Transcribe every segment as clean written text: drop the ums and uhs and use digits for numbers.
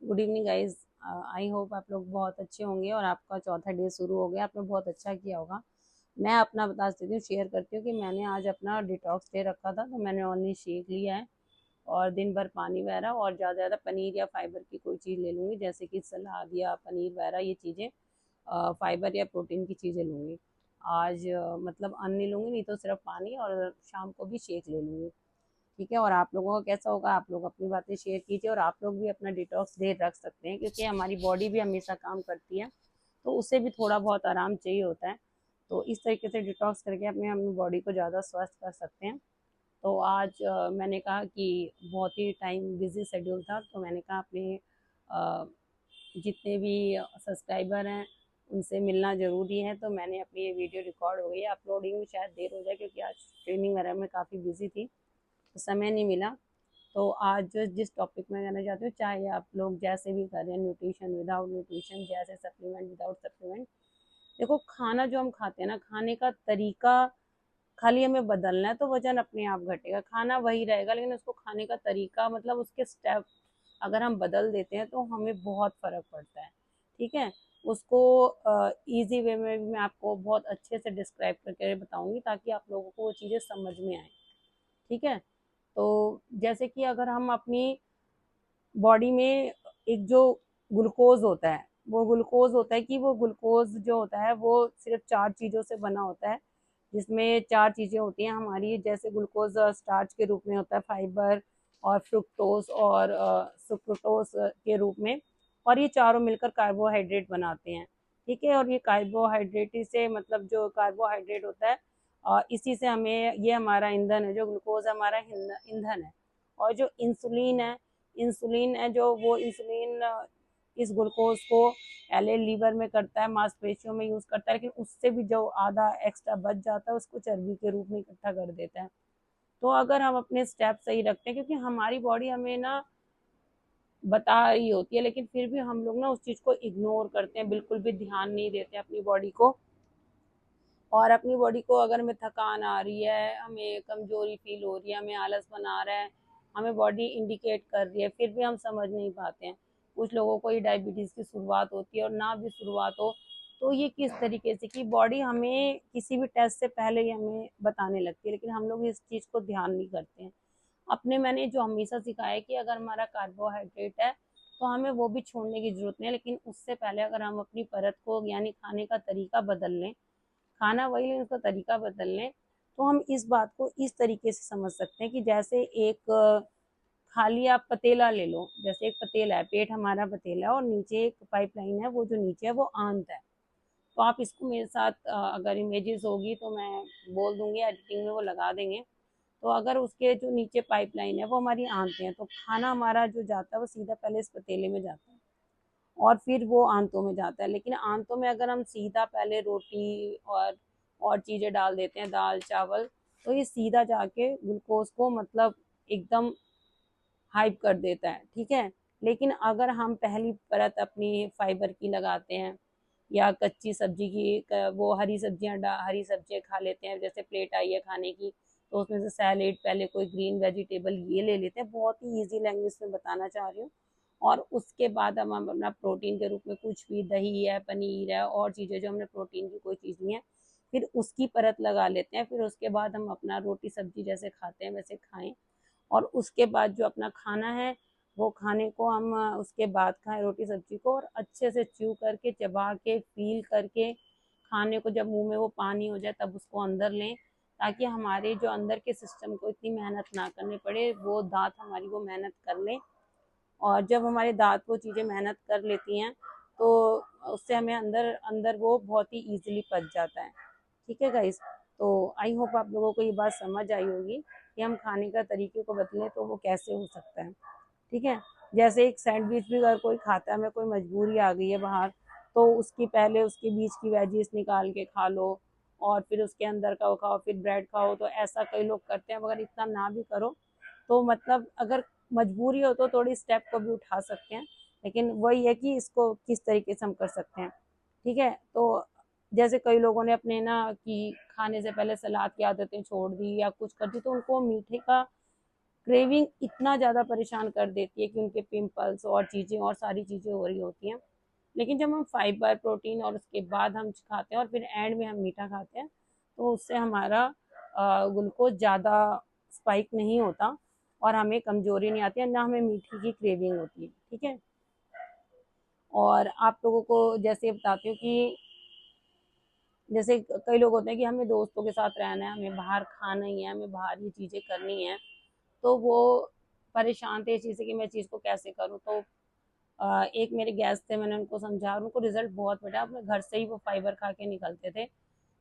Good evening guys. I hope आप लोग बहुत अच्छे होंगे और आपका चौथा डे शुरू हो गया। आपने बहुत अच्छा किया होगा। मैं अपना बता देती हूँ, शेयर करती हूँ कि मैंने आज अपना डिटॉक्स डे रखा था, तो मैंने ओनली शेक लिया है और दिन भर पानी वगैरह, और ज़्यादा से ज़्यादा पनीर या फाइबर की कोई चीज़ ले लूँगी, जैसे कि सलाद या पनीर वगैरह, ये चीज़ें फाइबर या प्रोटीन की चीज़ें लूँगी। आज मतलब अन्न नहीं लूँगी, नहीं तो सिर्फ पानी, और शाम को भी शेक ले लूँगी। ठीक है। और आप लोगों का कैसा होगा, आप लोग अपनी बातें शेयर कीजिए, और आप लोग भी अपना डिटॉक्स डे रख सकते हैं, क्योंकि हमारी बॉडी भी हमेशा काम करती है, तो उसे भी थोड़ा बहुत आराम चाहिए होता है। तो इस तरीके से डिटॉक्स करके अपने अपनी बॉडी को ज़्यादा स्वस्थ कर सकते हैं। तो आज मैंने कहा कि बहुत ही टाइम बिजी शेड्यूल था, तो मैंने कहा अपने जितने भी सब्सक्राइबर हैं उनसे मिलना ज़रूरी है, तो मैंने अपनी ये वीडियो रिकॉर्ड हो गई है। अपलोडिंग में शायद देर हो जाए, क्योंकि आज ट्रेनिंग वगैरह में काफ़ी बिजी थी, तो समय नहीं मिला। तो आज जो जिस टॉपिक में कहना चाहती हूँ, चाहे आप लोग जैसे भी करें, न्यूट्रिशन विदाउट न्यूट्रिशन, जैसे सप्लीमेंट विदाउट सप्लीमेंट, देखो खाना जो हम खाते हैं ना, खाने का तरीका खाली हमें बदलना है तो वजन अपने आप घटेगा। खाना वही रहेगा, लेकिन उसको खाने का तरीका, मतलब उसके स्टेप अगर हम बदल देते हैं तो हमें बहुत फर्क पड़ता है। ठीक है। उसको इजी वे में भी मैं आपको बहुत अच्छे से डिस्क्राइब करके बताऊंगी, ताकि आप लोगों को वो चीज़ें समझ में आए। ठीक है। तो जैसे कि अगर हम अपनी बॉडी में एक जो ग्लूकोज होता है, वो ग्लूकोज होता है कि वो ग्लूकोज जो होता है वो सिर्फ 4 चीज़ों से बना होता है, जिसमें 4 चीज़ें होती हैं हमारी। जैसे ग्लूकोज स्टार्च के रूप में होता है, फाइबर और फ्रुक्टोज और सुक्रोटोज के रूप में, और ये चारों मिलकर कार्बोहाइड्रेट बनाते हैं। ठीक है। और ये कार्बोहाइड्रेट से, मतलब जो कार्बोहाइड्रेट होता है, इसी से हमें, ये हमारा ईंधन है, जो ग्लूकोज हमारा ईंधन है। और जो इंसुलिन है, जो वो इंसुलिन इस ग्लूकोज को पहले लीवर में करता है, मांसपेशियों में यूज करता है, लेकिन उससे भी जो आधा एक्स्ट्रा बच जाता है उसको चर्बी के रूप में इकट्ठा कर देता है। तो अगर हम अपने स्टेप सही रखते हैं, क्योंकि हमारी बॉडी हमें ना बता रही होती है, लेकिन फिर भी हम लोग ना उस चीज को इग्नोर करते हैं, बिल्कुल भी ध्यान नहीं देते अपनी बॉडी को। और अपनी बॉडी को, अगर हमें थकान आ रही है, हमें कमजोरी फील हो रही है, हमें आलस बना रहा है, हमें बॉडी इंडिकेट कर रही है, फिर भी हम समझ नहीं पाते हैं। कुछ लोगों को ये डायबिटीज की शुरुआत होती है, और ना भी शुरुआत हो तो ये किस तरीके से कि बॉडी हमें किसी भी टेस्ट से पहले ही हमें बताने लगती है, लेकिन हम लोग इस चीज को ध्यान नहीं करते हैं। अपने मैंने जो हमेशा सिखाया है कि अगर हमारा कार्बोहाइड्रेट है तो हमें वो भी छोड़ने की जरूरत नहीं है, लेकिन उससे पहले अगर हम अपनी परत को, यानी खाने का तरीका बदल लें, खाना वही लेकिन उसका तरीका बदल लें, तो हम इस बात को इस तरीके से समझ सकते हैं कि जैसे एक खाली आप पतीला ले लो, जैसे एक पतीला है, पेट हमारा पतीला है, और नीचे एक पाइपलाइन है, वो जो नीचे है वो आंत है। तो आप इसको मेरे साथ अगर इमेजेस होगी तो मैं बोल दूंगी, एडिटिंग में वो लगा देंगे। तो अगर उसके जो नीचे पाइपलाइन है वो हमारी आंतें हैं, तो खाना हमारा जो जाता है वो सीधा पहले इस पतीले में जाता है, और फिर वो आंतों में जाता है। लेकिन आंतों में अगर हम सीधा पहले रोटी और चीज़ें डाल देते हैं, दाल चावल, तो ये सीधा जाके ग्लूकोज को, मतलब एकदम हाइप कर देता है। ठीक है। लेकिन अगर हम पहली परत अपनी फाइबर की लगाते हैं, या कच्ची सब्जी की, वो हरी सब्जियां खा लेते हैं, जैसे प्लेट आई है खाने की, तो उसमें से सैलेड, पहले कोई ग्रीन वेजिटेबल ये ले लेते हैं, बहुत ही इजी लैंग्वेज में बताना चाह रही हूँ। और उसके बाद हम अपना प्रोटीन के रूप में कुछ भी, दही है, पनीर है, और चीज़ें जो हमने प्रोटीन की कोई चीज़ नहीं है, फिर उसकी परत लगा लेते हैं। फिर उसके बाद हम अपना रोटी सब्जी जैसे खाते हैं वैसे खाएं, और उसके बाद जो अपना खाना है, वो खाने को हम उसके बाद खाएं, रोटी सब्जी को, और अच्छे से च्यू करके, चबा के, फील करके खाने को, जब मुंह में वो पानी हो जाए तब उसको अंदर लें, ताकि हमारे जो अंदर के सिस्टम को इतनी मेहनत ना करनी पड़े, वो दांत हमारी वो मेहनत कर लें। और जब हमारे दांत वो चीज़ें मेहनत कर लेती हैं, तो उससे हमें अंदर अंदर वो बहुत ही ईजिली पच जाता है। ठीक है गाइस। तो आई होप आप लोगों को ये बात समझ आई होगी कि हम खाने का तरीके को बदलें तो वो कैसे हो सकता है। ठीक है। जैसे एक सैंडविच भी अगर कोई खाता है, हमें कोई मजबूरी आ गई है बाहर, तो उसकी पहले उसके बीच की वेजीज निकाल के खा लो, और फिर उसके अंदर का वो खाओ, फिर ब्रेड खाओ। तो ऐसा कई लोग करते हैं, मगर इतना ना भी करो। तो मतलब अगर मजबूरी हो तो थोड़ी स्टेप को भी उठा सकते हैं, लेकिन वही है कि इसको किस तरीके से हम कर सकते हैं। ठीक है। तो जैसे कई लोगों ने अपने ना कि खाने से पहले सलाद की आदतें छोड़ दी या कुछ कर दी, तो उनको मीठे का क्रेविंग इतना ज़्यादा परेशान कर देती है कि उनके पिंपल्स और चीज़ें और सारी चीज़ें हो रही होती हैं। लेकिन जब हम फाइबर, प्रोटीन और उसके बाद हम खाते हैं और फिर एंड में हम मीठा खाते हैं, तो उससे हमारा ग्लूकोज ज़्यादा स्पाइक नहीं होता और हमें कमजोरी नहीं आती है, ना हमें मीठे की क्रेविंग होती है। ठीक है। और आप लोगों को जैसे बताती हूँ कि जैसे कई लोग होते हैं कि हमें दोस्तों के साथ रहना है, हमें बाहर खाना ही है, हमें बाहर ये चीज़ें करनी है, तो वो परेशान थे इस चीज़ से कि मैं चीज़ को कैसे करूँ। तो एक मेरे गेस्ट थे, मैंने उनको समझा और उनको रिजल्ट बहुत मिला। अपने घर से ही वो फाइबर खा के निकलते थे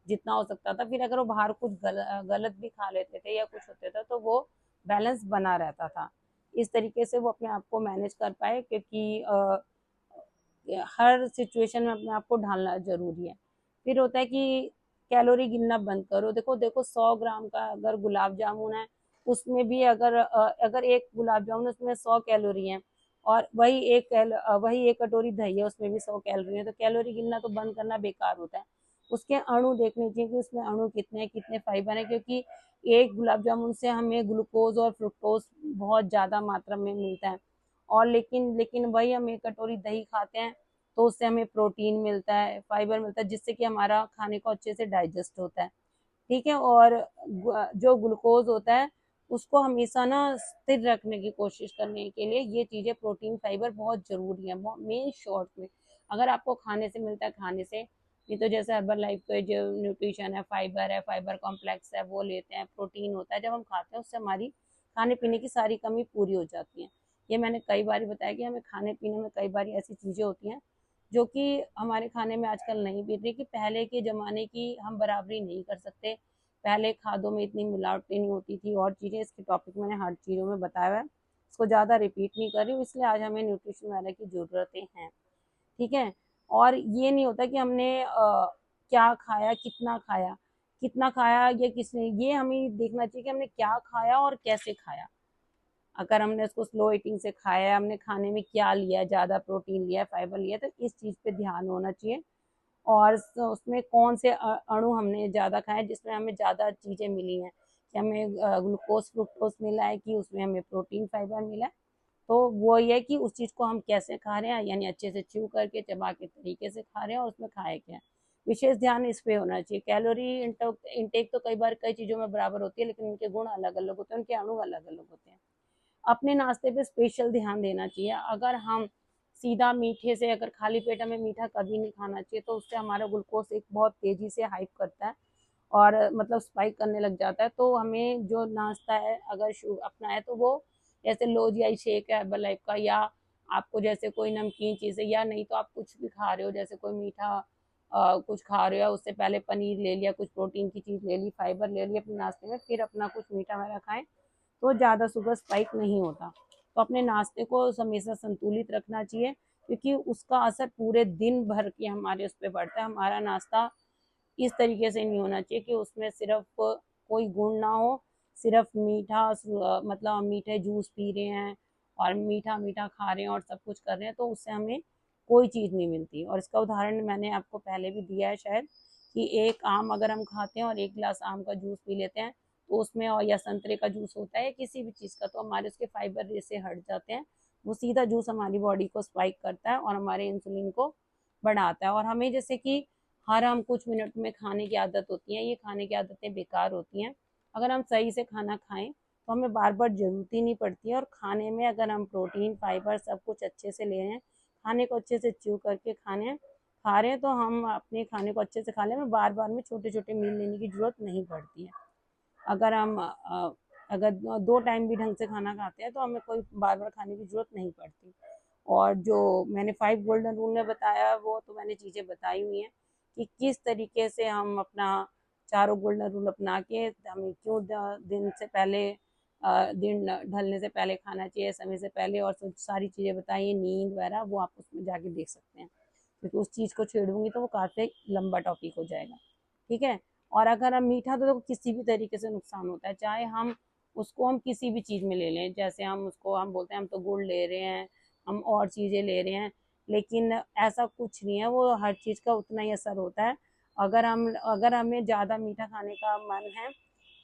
जितना हो सकता था। फिर अगर वो बाहर कुछ गलत भी खा लेते थे या कुछ होता था तो वो बैलेंस बना रहता था। इस तरीके से वो अपने आप को मैनेज कर पाए, क्योंकि हर सिचुएशन में अपने आप को ढालना ज़रूरी है। फिर होता है कि कैलोरी गिनना बंद करो। देखो देखो 100 ग्राम का अगर गुलाब जामुन है, उसमें भी अगर एक गुलाब जामुन उसमें 100 कैलोरी है और वही एक कटोरी दही है उसमें भी 100 कैलोरी है, तो कैलोरी गिनना तो बंद करना बेकार होता है। उसके अणु देखने चाहिए कि उसमें अणु कितने हैं, कितने फाइबर है, क्योंकि एक गुलाब जामुन से हमें ग्लूकोज और फ्रुक्टोज बहुत ज़्यादा मात्रा में मिलता है। और लेकिन लेकिन वही हम एक कटोरी दही खाते हैं तो उससे हमें प्रोटीन मिलता है, फाइबर मिलता है, जिससे कि हमारा खाने को अच्छे से डाइजेस्ट होता है। ठीक है। और जो ग्लूकोज होता है उसको हमेशा ना स्थिर रखने की कोशिश करने के लिए ये चीज़ें प्रोटीन फाइबर बहुत ज़रूरी है। मेन शॉर्ट में अगर आपको खाने से मिलता है खाने से, नहीं तो जैसे हर्बल लाइफ के जो न्यूट्रिशन है, फाइबर कॉम्प्लेक्स है, वो लेते हैं, प्रोटीन होता है, जब हम खाते हैं उससे हमारी खाने पीने की सारी कमी पूरी हो जाती है। ये मैंने कई बार बताया कि हमें खाने पीने में कई बार ऐसी चीज़ें होती हैं जो कि हमारे खाने में आजकल नहीं मिल रही, कि पहले के ज़माने की हम बराबरी नहीं कर सकते। पहले खादों में इतनी मिलावटें नहीं होती थी और चीज़ें, इसके टॉपिक मैंने हर चीज़ों में बताया हुआ है, इसको ज़्यादा रिपीट नहीं कर रही हूँ। इसलिए आज हमें न्यूट्रिशन वाले की ज़रूरतें हैं। ठीक है। और ये नहीं होता कि हमने क्या खाया, कितना खाया या किसने, ये हमें देखना चाहिए कि हमने क्या खाया और कैसे खाया। अगर हमने उसको स्लो ईटिंग से खाया है, हमने खाने में क्या लिया है, ज़्यादा प्रोटीन लिया है, फाइबर लिया है, तो इस चीज़ पे ध्यान होना चाहिए। और उसमें कौन से अणु हमने ज़्यादा खाए जिसमें हमें ज़्यादा चीज़ें मिली हैं, कि हमें ग्लूकोज फ्रुक्टोज मिला है, कि उसमें हमें प्रोटीन फाइबर मिला है। तो वो ये है कि उस चीज़ को हम कैसे खा रहे हैं, यानी अच्छे से च्यू करके चबा के तरीके से खा रहे हैं और उसमें खाए क्या है। विशेष ध्यान इस पे होना चाहिए। कैलोरी इंटेक तो कई बार कई चीज़ों में बराबर होती है, लेकिन उनके गुण अलग अलग होते हैं, उनके अणु अलग अलग होते हैं। अपने नाश्ते पे स्पेशल ध्यान देना चाहिए। अगर हम सीधा मीठे से, अगर खाली पेट हमें मीठा कभी नहीं खाना चाहिए, तो उससे हमारा ग्लूकोज एक बहुत तेजी से हाइप करता है और मतलब स्पाइक करने लग जाता है। तो हमें जो नाश्ता है अगर अपना है तो वो जैसे लो जी शेक है हर्बल लाइफ का, या आपको जैसे कोई नमकीन चीज़ है, या नहीं तो आप कुछ भी खा रहे हो, जैसे कोई मीठा कुछ खा रहे हो, उससे पहले पनीर ले लिया, कुछ प्रोटीन की चीज़ ले ली, फाइबर ले लिया अपने नाश्ते में, फिर अपना कुछ मीठा वाला खाएं, तो ज़्यादा शुगर स्पाइक नहीं होता। तो अपने नाश्ते को हमेशा संतुलित रखना चाहिए, क्योंकि उसका असर पूरे दिन भर के हमारे उस पर पड़ता है। हमारा नाश्ता इस तरीके से नहीं होना चाहिए कि उसमें सिर्फ कोई गुण ना हो, सिर्फ मीठा, मतलब हम मीठे जूस पी रहे हैं और मीठा मीठा खा रहे हैं और सब कुछ कर रहे हैं, तो उससे हमें कोई चीज़ नहीं मिलती। और इसका उदाहरण मैंने आपको पहले भी दिया है शायद, कि एक आम अगर हम खाते हैं और एक गिलास आम का जूस पी लेते हैं, तो उसमें, और या संतरे का जूस होता है, किसी भी चीज़ का, तो हमारे उसके फाइबर जैसे हट जाते हैं। वो सीधा जूस हमारी बॉडी को स्पाइक करता है और हमारे इंसुलिन को बढ़ाता है। और हमें जैसे कि हर हम कुछ मिनट में खाने की आदत होती है, ये खाने की आदतें बेकार होती हैं। अगर हम सही से खाना खाएं तो हमें बार बार ज़रूरत ही नहीं पड़ती है। और खाने में अगर हम प्रोटीन फाइबर सब कुछ अच्छे से ले रहे हैं, खाने को अच्छे से च्यू करके खा रहे हैं, तो हम अपने खाने को अच्छे से खा लें, बार बार में छोटे छोटे मील लेने की ज़रूरत नहीं पड़ती है। अगर हम अगर 2 टाइम भी ढंग से खाना खाते हैं तो हमें कोई बार बार खाने की ज़रूरत नहीं पड़ती। और जो मैंने 5 गोल्डन रूल में बताया, वो तो मैंने चीज़ें बताई हुई हैं कि किस तरीके से हम अपना चारों गोल्डन रूल अपना के हमें क्यों दिन से पहले, दिन ढलने से पहले खाना चाहिए, समय से पहले, और सारी चीज़ें बताई हैं, नींद वगैरह, वो आप उसमें जाके देख सकते हैं, क्योंकि उस चीज़ को छेड़ूंगी तो वो काफ़ी लंबा टॉपिक हो जाएगा। ठीक है। और अगर हम मीठा, तो किसी भी तरीके से नुकसान होता है, चाहे हम उसको हम किसी भी चीज़ में ले लें, जैसे हम उसको हम बोलते हैं हम तो गुड़ ले रहे हैं, हम और चीज़ें ले रहे हैं, लेकिन ऐसा कुछ नहीं है, वो हर चीज़ का उतना ही असर होता है। अगर हमें ज़्यादा मीठा खाने का मन है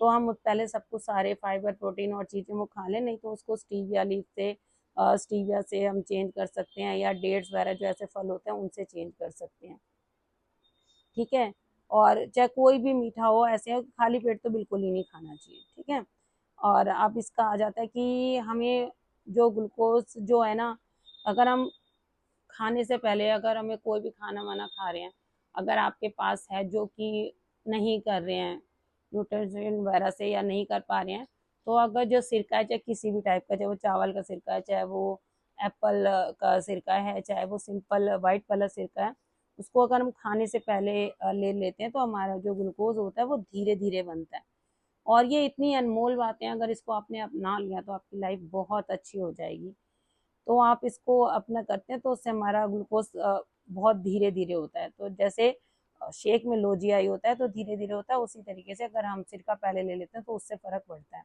तो हम पहले सब कुछ सारे फाइबर प्रोटीन और चीज़ें वो खा लें, नहीं तो उसको स्टीविया लीफ से स्टीविया से हम चेंज कर सकते हैं, या डेट्स वगैरह जो ऐसे फल होते हैं उनसे चेंज कर सकते हैं। ठीक है, और चाहे कोई भी मीठा हो, ऐसे खाली पेट तो बिल्कुल ही नहीं खाना चाहिए। ठीक है, और अब इसका आ जाता है कि हमें जो ग्लूकोज जो है ना, अगर हम खाने से पहले अगर हमें कोई भी खाना वाना खा रहे हैं, अगर आपके पास है जो कि नहीं कर रहे हैं न्यूट्रिशन वगैरह से या नहीं कर पा रहे हैं, तो अगर जो सिरका है, चाहे किसी भी टाइप का, चाहे वो चावल का सिरका है, चाहे वो एप्पल का सिरका है, चाहे वो सिंपल वाइट वाला सिरका है, उसको अगर हम खाने से पहले ले लेते हैं तो हमारा जो ग्लूकोज होता है वो धीरे धीरे बनता है। और ये इतनी अनमोल बातें हैं, अगर इसको आपने अपना लिया तो आपकी लाइफ बहुत अच्छी हो जाएगी। तो आप इसको अपना करते हैं तो उससे हमारा ग्लूकोज बहुत धीरे धीरे होता है। तो जैसे शेक में लो जी आई होता है तो धीरे धीरे होता है, उसी तरीके से अगर हम सिरका पहले ले लेते हैं तो उससे फर्क पड़ता है।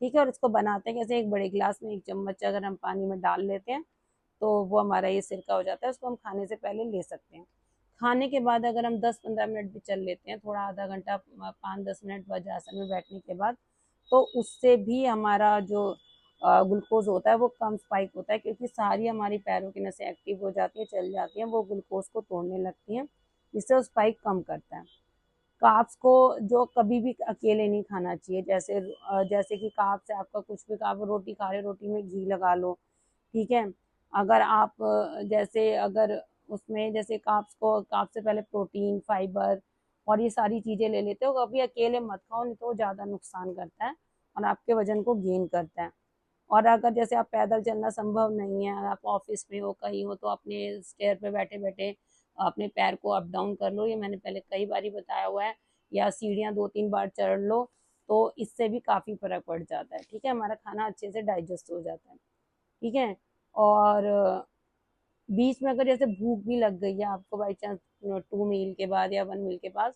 ठीक है, और इसको बनाते हैं कैसे, एक बड़े गिलास में 1 चम्मच अगर हम पानी में डाल लेते हैं तो वो हमारा ये सिरका हो जाता है। उसको हम खाने से पहले ले सकते हैं। खाने के बाद अगर हम 10-15 मिनट भी चल लेते हैं, थोड़ा आधा घंटा 5-10 मिनट वज्रासन में बैठने के बाद, तो उससे भी हमारा जो ग्लूकोज होता है वो कम स्पाइक होता है, क्योंकि सारी हमारी पैरों की नसें एक्टिव हो जाती हैं, चल जाती हैं, वो ग्लूकोज को तोड़ने लगती हैं, जिससे वो स्पाइक कम करता है। कार्ब्स को जो कभी भी अकेले नहीं खाना चाहिए, जैसे कि कार्ब्स है आपका, कुछ भी कार्ब, रोटी खा रहे, रोटी में घी लगा लो। ठीक है, अगर आप जैसे अगर उसमें जैसे कार्ब्स से पहले प्रोटीन, फाइबर और ये सारी चीज़ें ले लेते हो, कभी अकेले मत खाओ, नहीं तो वो ज़्यादा नुकसान करता है और आपके वजन को गेन करता है। और अगर जैसे आप पैदल चलना संभव नहीं है, आप ऑफिस में हो, कहीं हो, तो अपने स्टेयर पे बैठे बैठे अपने पैर को अप डाउन कर लो, ये मैंने पहले कई बार बताया हुआ है, या सीढ़ियाँ 2-3 बार चढ़ लो, तो इससे भी काफ़ी फर्क पड़ जाता है। ठीक है, हमारा खाना अच्छे से डाइजेस्ट हो जाता है। ठीक है, और बीच में अगर जैसे भूख भी लग गई है आपको बाई चांस 2 मील के बाद या 1 मील के पास,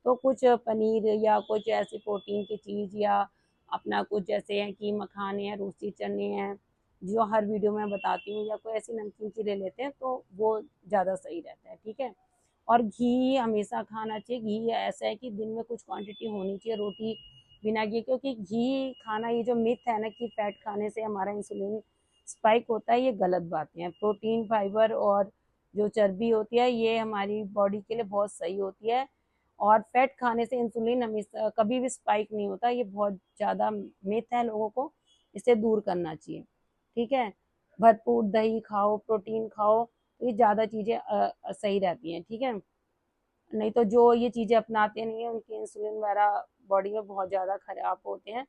तो कुछ पनीर या कुछ ऐसी प्रोटीन की चीज़, या अपना कुछ जैसे है कि मखाने हैं, रूसी चने हैं, जो हर वीडियो में बताती हूँ, या कोई ऐसी नमकीन चीज़ ले लेते हैं तो वो ज़्यादा सही रहता है। ठीक है, और घी हमेशा खाना चाहिए। घी ऐसा है कि दिन में कुछ क्वांटिटी होनी चाहिए, रोटी बिना घी, क्योंकि घी खाना, ये जो मिथ है ना कि फैट खाने से हमारा इंसुलिन स्पाइक होता है, ये गलत बातें हैं। प्रोटीन, फाइबर और जो चर्बी होती है ये हमारी बॉडी के लिए बहुत सही होती है, और फैट खाने से इंसुलिन हमेशा कभी भी स्पाइक नहीं होता, ये बहुत ज़्यादा मिथ है, लोगों को इसे दूर करना चाहिए। ठीक है, भरपूर दही खाओ, प्रोटीन खाओ, तो ये ज़्यादा चीज़ें सही रहती हैं। ठीक है, नहीं तो जो ये चीज़ें अपनाते नहीं हैं उनकी इंसुलिन वगैरह बॉडी में बहुत ज़्यादा खराब होते हैं।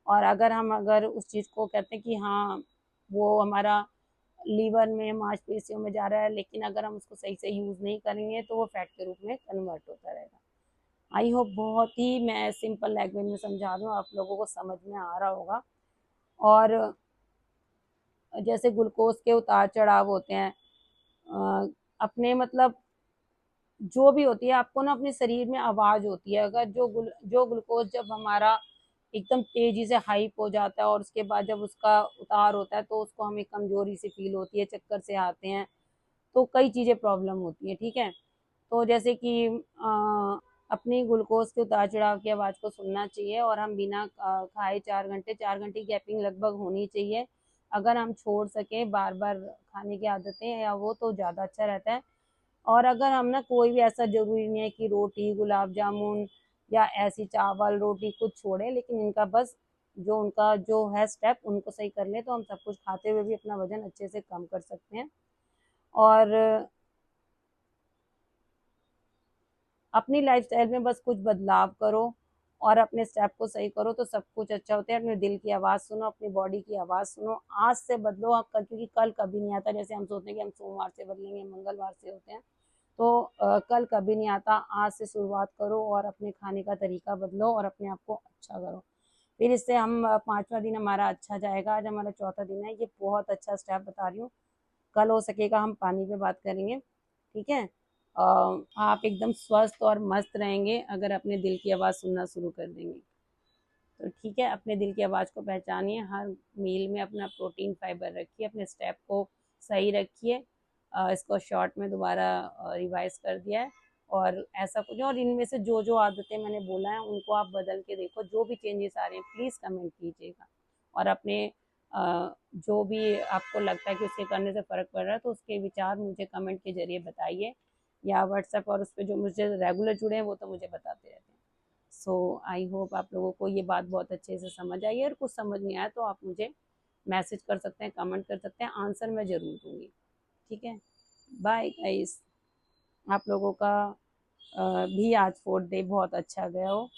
और अगर उस चीज़ को कहते हैं कि हाँ वो हमारा लीवर में, मांसपेशियों में जा रहा है, लेकिन अगर हम उसको सही से यूज़ नहीं करेंगे तो वो फैट के रूप में कन्वर्ट होता रहेगा। आई होप बहुत ही मैं सिंपल लैंग्वेज में समझा रही हूँ, आप लोगों को समझ में आ रहा होगा। और जैसे ग्लूकोज के उतार चढ़ाव होते हैं, अपने मतलब जो भी होती है, आपको ना अपने शरीर में आवाज़ होती है, अगर जो ग्लूकोज जब हमारा एकदम तेज़ी से हाइप हो जाता है और उसके बाद जब उसका उतार होता है तो उसको हमें कमज़ोरी सी फील होती है, चक्कर से आते हैं, तो कई चीज़ें प्रॉब्लम होती हैं। ठीक है, तो जैसे कि अपनी ग्लूकोज के उतार चढ़ाव की आवाज़ को सुनना चाहिए, और हम बिना खाए 4 घंटे की गैपिंग लगभग होनी चाहिए। अगर हम छोड़ सकें बार बार खाने की आदतें या वो, तो ज़्यादा अच्छा रहता है। और अगर हम ना, कोई भी ऐसा ज़रूरी नहीं है कि रोटी, गुलाब जामुन या ऐसी चावल रोटी कुछ छोड़ें, लेकिन इनका बस जो उनका जो है स्टेप उनको सही कर लें, तो हम सब कुछ खाते हुए भी अपना वज़न अच्छे से कम कर सकते हैं। और अपनी लाइफ़स्टाइल में बस कुछ बदलाव करो और अपने स्टेप को सही करो, तो सब कुछ अच्छा होता है। अपने दिल की आवाज़ सुनो, अपनी बॉडी की आवाज़ सुनो, आज से बदलो आप कल, क्योंकि कल कभी नहीं आता। जैसे हम सोचते हैं कि हम सोमवार से बदलेंगे, मंगलवार से होते हैं, तो कल कभी नहीं आता। आज से शुरुआत करो और अपने खाने का तरीका बदलो और अपने आप को अच्छा करो। फिर इससे हम 5वां दिन हमारा अच्छा जाएगा। आज हमारा चौथा दिन है, ये बहुत अच्छा स्टेप बता रही हूँ। कल हो सकेगा हम पानी पे बात करेंगे। ठीक है, आप एकदम स्वस्थ और मस्त रहेंगे अगर अपने दिल की आवाज़ सुनना शुरू कर देंगे। तो ठीक है, अपने दिल की आवाज़ को पहचानिए, हर मील में अपना प्रोटीन, फाइबर रखिए, अपने स्टेप को सही रखिए। इसको शॉर्ट में दोबारा रिवाइज कर दिया है, और ऐसा कुछ। और इनमें से जो जो आदतें मैंने बोला है उनको आप बदल के देखो, जो भी चेंजेस आ रहे हैं प्लीज़ कमेंट कीजिएगा। और अपने जो भी आपको लगता है कि उसके करने से फ़र्क पड़ रहा है तो उसके विचार मुझे कमेंट के ज़रिए बताइए, या व्हाट्सएप और उस पर जो मुझे रेगुलर जुड़े हैं वो तो मुझे बताते रहते हैं। सो आई होप आप लोगों को ये बात बहुत अच्छे से समझ आई है, और कुछ समझ नहीं आया तो आप मुझे मैसेज कर सकते हैं, कमेंट कर सकते हैं, आंसर मैं ज़रूर दूंगी। ठीक है, बाय गाइस। आप लोगों का भी आज 4th डे बहुत अच्छा गया हो।